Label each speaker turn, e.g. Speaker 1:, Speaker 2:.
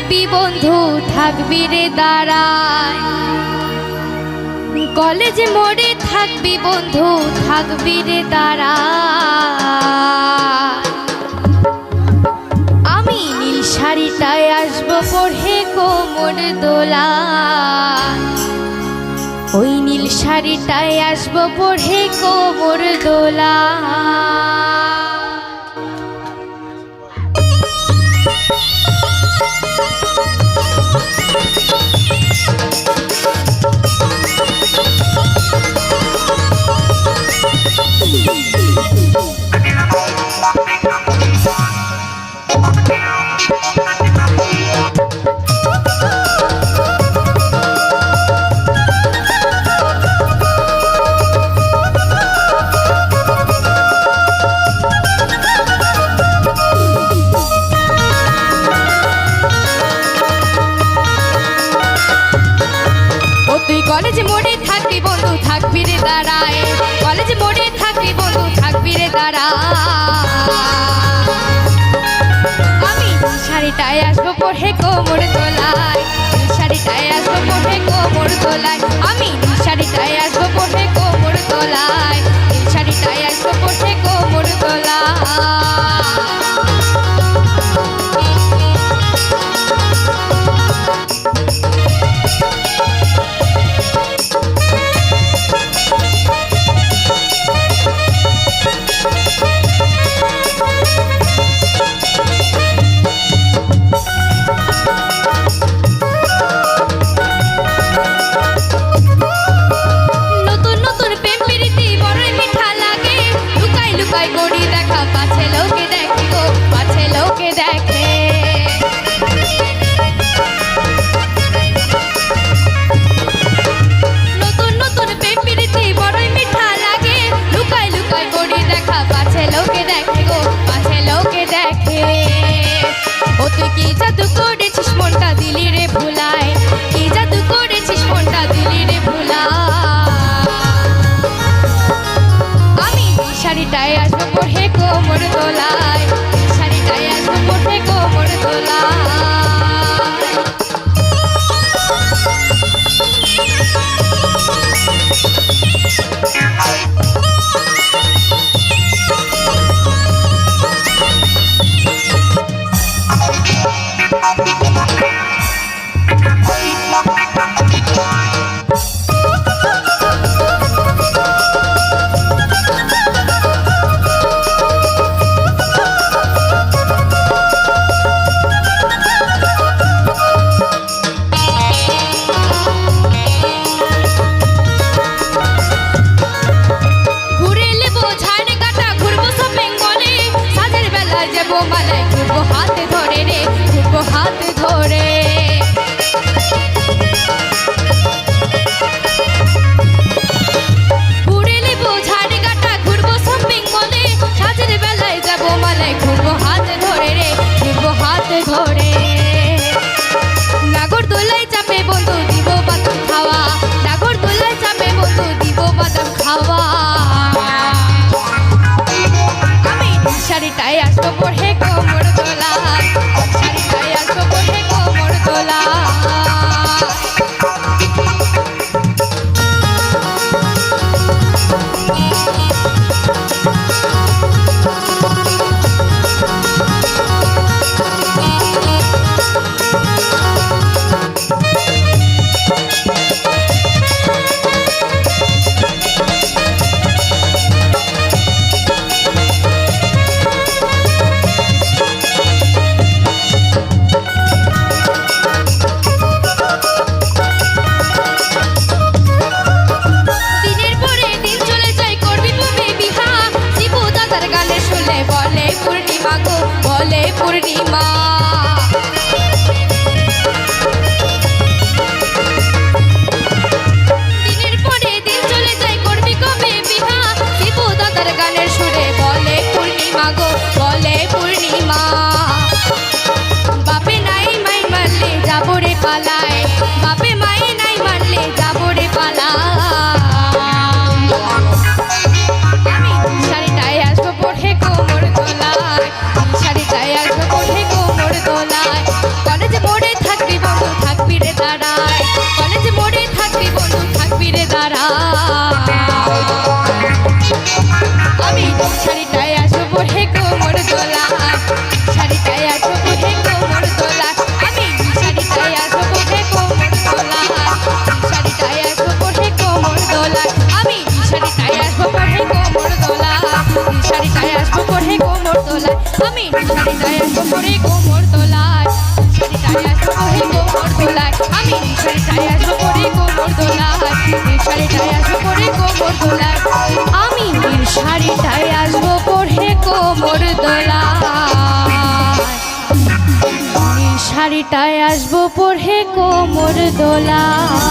Speaker 1: থাকবি বন্ধু থাকবি রে দাঁড়ায়, কলেজ মোড়ে থাকবি বন্ধু থাকবি রে দাঁড়ায়। আমি নীল শাড়িটায় আসবো পড়ে কোমর দোলায়, ওই নীল শাড়িটায় আসবো পড়ে কোমর দোলায়। কলেজ মোড়ে থাকবি বন্ধু থাকবি রে দাঁড়ায়, কলেজ মোড়ে থাকবি বন্ধু থাকবি রে দাঁড়ায়। আমি শাড়িটায় আসবো পড়ে কোমর দোলায়, শাড়িটায় আসবো পড়ে কোমর দোলায়। আমি শাড়িটায় আসবো পড়ে কোমর দোলায়, শাড়িটায় আসবো পড়ে কোমর দোলায়। তুই কি জাদু করেছিস মনটা দিলি রে ভুলায়, কি জাদু করেছিস মনটা দিলি রে ভুলায়। আমি শাড়িটায় আসবো পড়ে কোমর দোলায়, শাড়িটায় আসবো পড়ে কোমর দোলায়। ঘুরবো হাত ধরে রে, ঘুরবো হাত ধরে। ঘুরে নেবো ঝাড়গাটা ঘুরবো শপিং মলে, সাজের বেলায় যাবো মালায় ঘুরবো হাত ধরে রে, ঘুরবো হাত ধরে। নাগরদোলায় চাপে বন্ধু দিব বাদাম খাওয়া, নাগরদোলায় চাপে বন্ধু দিব বাদাম খাওয়া। আমি শাড়িটায় আসবো পড়ে কোমর দোলায়, শাড়িটায় আসবো পড়ে কোমর দোলায়। বলে পূর্ণিমা দিনের পরে দিন চলে যায় করবি কবে বিহা, শিবু দাদার গানের সুরে বলে পূর্ণিমা গো বলে পূর্ণিমা। বাপে নাই মাই মারলে যাবো রে পালায়, বাপে মাই নাই মারলে যাবো রে পালায়। আমি শাড়িটায় আসবো পড়ে কোমর দোলায়, শাড়িটায় আসবো পড়ে কোমর দোলায়। কলেজ মোড়ে শাড়িটায় আসবো পরে কোমর দোলায়।